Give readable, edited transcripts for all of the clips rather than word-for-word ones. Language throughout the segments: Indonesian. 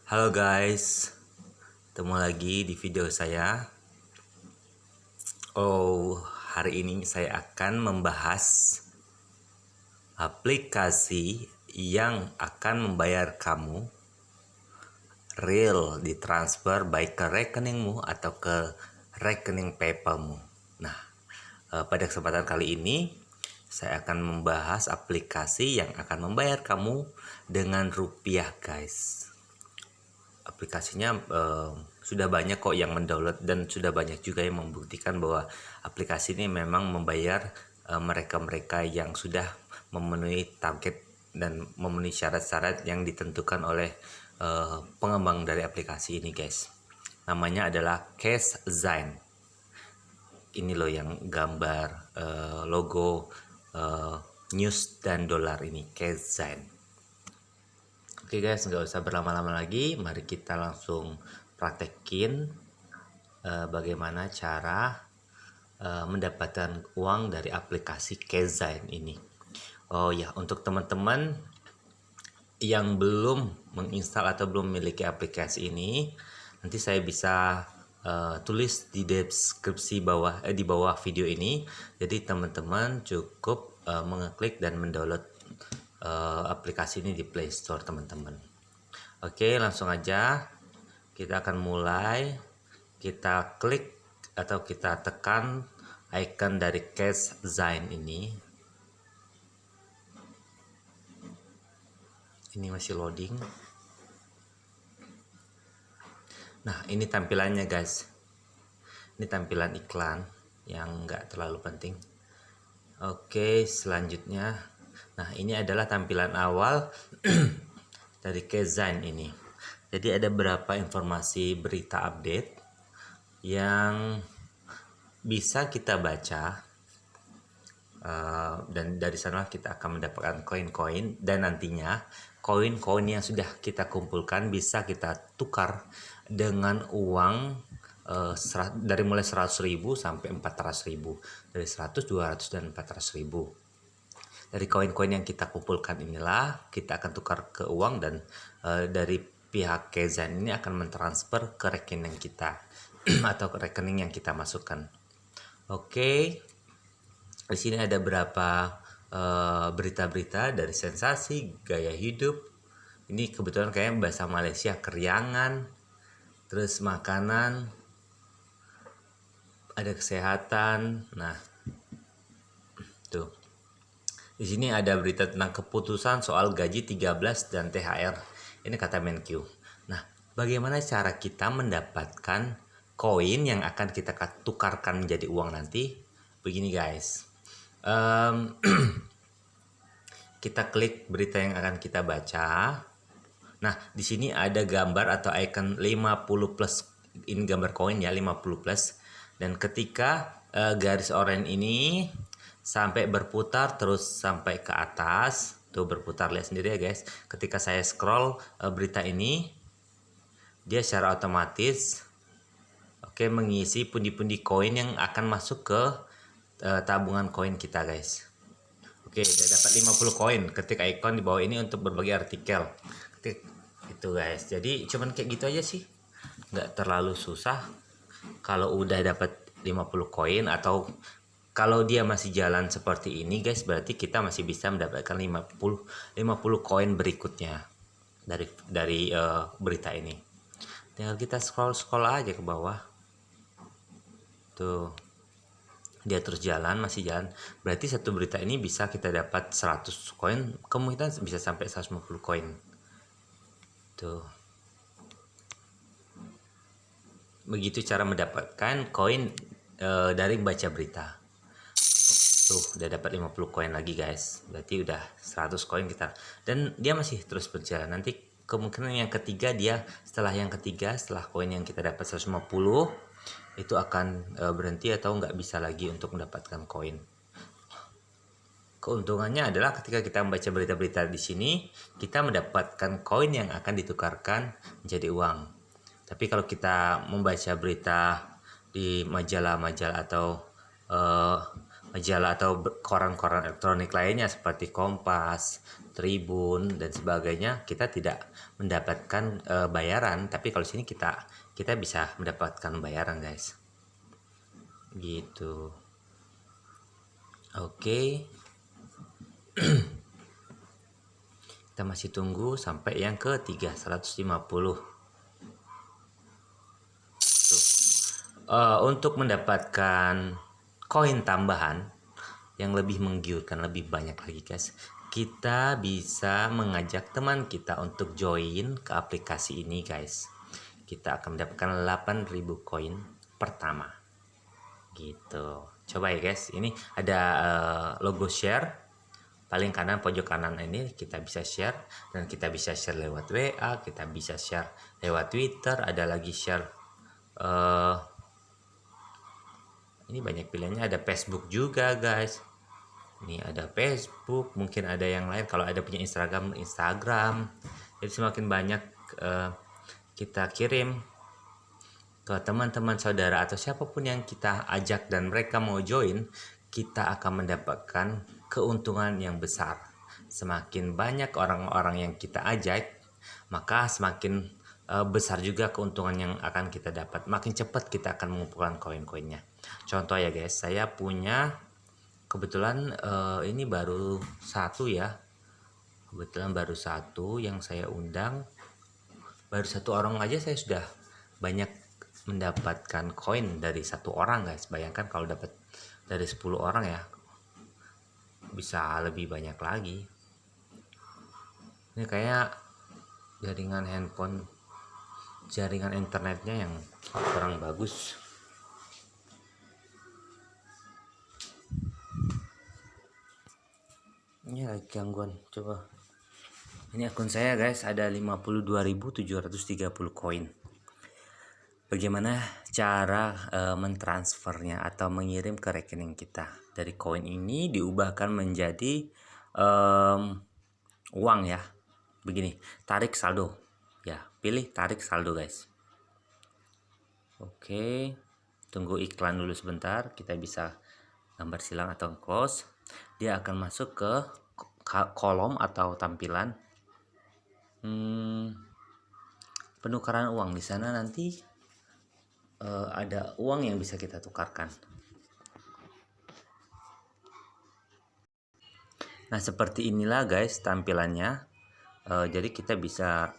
Halo guys, ketemu lagi di video saya. Hari ini saya akan membahas aplikasi yang akan membayar kamu real ditransfer baik ke rekeningmu atau ke rekening PayPalmu. Nah, pada kesempatan kali ini saya akan membahas aplikasi yang akan membayar kamu dengan rupiah, guys. Aplikasinya sudah banyak kok yang mendownload dan sudah banyak juga yang membuktikan bahwa aplikasi ini memang membayar mereka-mereka yang sudah memenuhi target dan memenuhi syarat-syarat yang ditentukan oleh pengembang dari aplikasi ini, guys. Namanya adalah CashZine. Ini loh yang gambar logo news dan dolar ini, CashZine. Oke guys, nggak usah berlama-lama lagi, mari kita langsung praktekin bagaimana cara mendapatkan uang dari aplikasi CashZine ini. Oh ya, untuk teman-teman yang belum menginstal atau belum memiliki aplikasi ini, nanti saya bisa tulis di deskripsi di bawah video ini. Jadi teman-teman cukup mengeklik dan mendownload aplikasi ini di Play Store, teman-teman. Oke, langsung aja kita akan mulai. Kita klik atau kita tekan icon dari CashZine ini. Ini masih loading. Nah, ini tampilannya, guys. Ini tampilan iklan yang nggak terlalu penting. Oke, selanjutnya, nah ini adalah tampilan awal dari CashZine ini. Jadi ada beberapa informasi berita update yang bisa kita baca, dan dari sana kita akan mendapatkan koin-koin, dan nantinya koin-koin yang sudah kita kumpulkan bisa kita tukar dengan uang dari mulai 100.000 sampai 400.000, dari 100, 200 dan 400.000. Dari koin-koin yang kita kumpulkan inilah kita akan tukar ke uang, dan dari pihak CashZine ini akan mentransfer ke rekening kita atau ke rekening yang kita masukkan. Oke, di sini ada beberapa berita-berita dari sensasi, gaya hidup. Ini kebetulan kayak bahasa Malaysia, keriangan, terus makanan, ada kesehatan. Nah, tuh. Di sini ada berita tentang keputusan soal gaji 13 dan THR. Ini kata Menq. Nah, bagaimana cara kita mendapatkan koin yang akan kita tukarkan menjadi uang nanti? Begini guys. Kita klik berita yang akan kita baca. Nah, di sini ada gambar atau icon 50 plus. Ini gambar koin ya, 50 plus. Dan ketika garis oranye ini sampai berputar terus sampai ke atas, tuh berputar, lihat sendiri ya guys. Ketika saya scroll berita ini, dia secara otomatis mengisi pundi-pundi koin yang akan masuk ke tabungan koin kita, guys. Oke, udah dapat 50 koin. Ketik icon di bawah ini untuk berbagai artikel. Ketik itu guys. Jadi cuman kayak gitu aja sih, nggak terlalu susah. Kalau udah dapat 50 koin, atau kalau dia masih jalan seperti ini guys, berarti kita masih bisa mendapatkan 50 koin berikutnya dari berita ini. Tinggal kita scroll aja ke bawah. Tuh, dia terus jalan, masih jalan. Berarti satu berita ini bisa kita dapat 100 koin, kemungkinan bisa sampai 150 koin. Tuh. Begitu cara mendapatkan koin dari baca berita. Tuh, udah dapat 50 koin lagi guys. Berarti udah 100 koin kita. Dan dia masih terus berjalan. Nanti kemungkinan yang ketiga, setelah koin yang kita dapat 150 itu akan berhenti atau nggak bisa lagi untuk mendapatkan koin. Keuntungannya adalah ketika kita membaca berita-berita di sini, kita mendapatkan koin yang akan ditukarkan menjadi uang. Tapi kalau kita membaca berita di majalah-majalah atau majalah atau koran-koran elektronik lainnya seperti Kompas, Tribun dan sebagainya, kita tidak mendapatkan bayaran, tapi kalau sini kita bisa mendapatkan bayaran, guys. Gitu. Oke. Kita masih tunggu sampai yang ketiga 150. Untuk mendapatkan koin tambahan yang lebih menggiurkan, lebih banyak lagi, guys, kita bisa mengajak teman kita untuk join ke aplikasi ini, guys. Kita akan mendapatkan 8.000 koin pertama gitu. Coba ya, guys, ini ada logo share paling kanan, pojok kanan ini kita bisa share, dan kita bisa share lewat WA, kita bisa share lewat Twitter, ada lagi share ini banyak pilihannya, ada Facebook juga, guys. Ini ada Facebook, mungkin ada yang lain, kalau ada punya Instagram. Jadi semakin banyak kita kirim ke teman-teman, saudara, atau siapapun yang kita ajak dan mereka mau join, kita akan mendapatkan keuntungan yang besar. Semakin banyak orang-orang yang kita ajak, maka semakin besar juga keuntungan yang akan kita dapat. Makin cepat kita akan mengumpulkan koin-koinnya. Contoh ya, guys, saya punya kebetulan ini baru satu ya. Kebetulan baru satu yang saya undang. Baru satu orang aja saya sudah banyak mendapatkan koin dari satu orang, guys. Bayangkan kalau dapat dari 10 orang ya, bisa lebih banyak lagi. Ini kayak jaringan internetnya yang kurang bagus. Ini lagi gangguan. Coba. Ini akun saya, guys, ada 52.730 koin. Bagaimana cara mentransfernya atau mengirim ke rekening kita? Dari koin ini diubahkan menjadi uang ya. Begini, tarik saldo. Ya, pilih tarik saldo, guys. Oke, tunggu iklan dulu sebentar. Kita bisa gambar silang atau close. Dia akan masuk ke kolom atau tampilan penukaran uang. Di sana nanti ada uang yang bisa kita tukarkan. Nah, seperti inilah, guys, tampilannya. Jadi kita bisa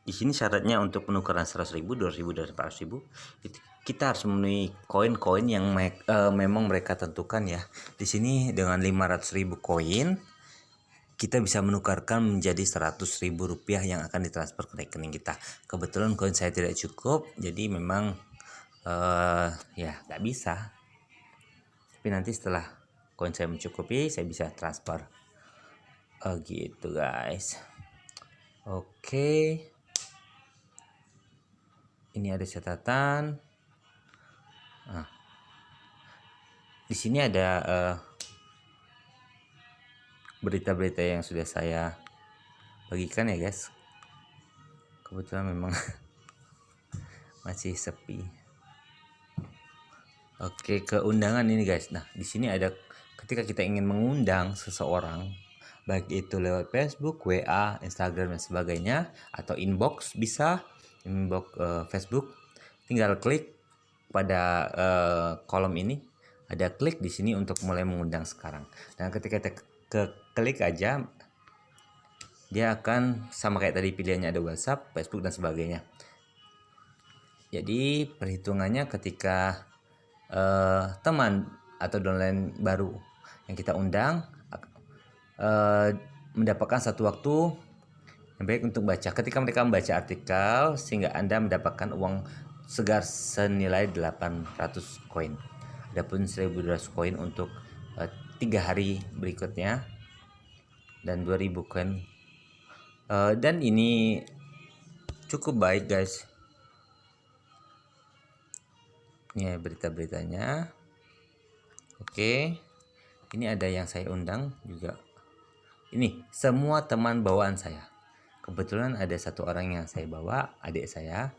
di sini syaratnya untuk penukaran 100.000, 200.000, dan 400.000 kita harus memenuhi koin-koin yang memang mereka tentukan ya. Di sini dengan 500.000 koin kita bisa menukarkan menjadi 100.000 rupiah yang akan ditransfer ke rekening kita. Kebetulan koin saya tidak cukup, jadi memang ya nggak bisa. Tapi nanti setelah koin saya mencukupi, saya bisa transfer. Gitu, guys. Oke. Ini ada catatan. Nah, di sini ada berita-berita yang sudah saya bagikan ya, guys. Kebetulan memang masih sepi. Oke, ke undangan ini, guys. Nah, di sini ada ketika kita ingin mengundang seseorang, baik itu lewat Facebook, WA, Instagram dan sebagainya, atau inbox, bisa inbox Facebook, tinggal klik pada kolom ini, ada klik di sini untuk mulai mengundang sekarang. Dan ketika kita klik aja, dia akan sama kayak tadi pilihannya, ada WhatsApp, Facebook dan sebagainya. Jadi perhitungannya ketika teman atau downline baru yang kita undang mendapatkan satu waktu yang baik untuk baca. Ketika mereka membaca artikel, sehingga Anda mendapatkan uang segar senilai 800 koin. Adapun 1.200 koin untuk 3 hari berikutnya dan 2.000 koin. Dan ini cukup baik, guys. Ini berita-beritanya. Oke. Ini ada yang saya undang juga. Ini semua teman bawaan saya. Kebetulan ada satu orang yang saya bawa, adik saya.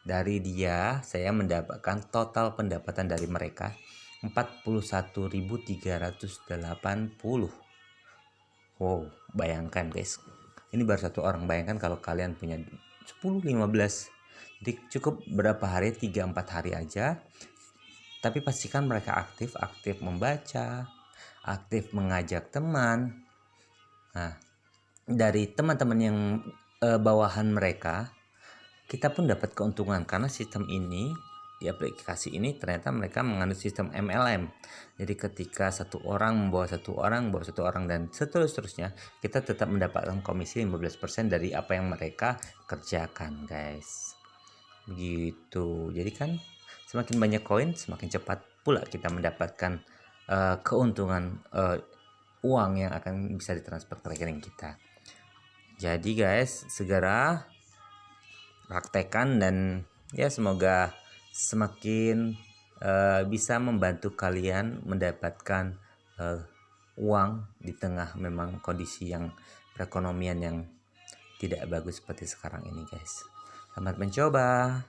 Dari dia saya mendapatkan total pendapatan dari mereka 41.380. Wow, bayangkan guys. Ini baru satu orang. Bayangkan kalau kalian punya 10, 15. Jadi cukup berapa hari, 3-4 hari aja. Tapi pastikan mereka aktif membaca, aktif mengajak teman. Nah, dari teman-teman yang bawahan mereka, kita pun dapat keuntungan karena sistem ini di aplikasi ini ternyata mereka mengandung sistem MLM. Jadi ketika satu orang membawa satu orang dan seterusnya, kita tetap mendapatkan komisi 15% dari apa yang mereka kerjakan, guys. Begitu. Jadi kan semakin banyak koin, semakin cepat pula kita mendapatkan keuntungan uang yang akan bisa ditransfer ke rekening kita. Jadi guys, segera praktekkan dan ya semoga semakin bisa membantu kalian mendapatkan uang di tengah memang kondisi yang perekonomian yang tidak bagus seperti sekarang ini, guys. Selamat mencoba.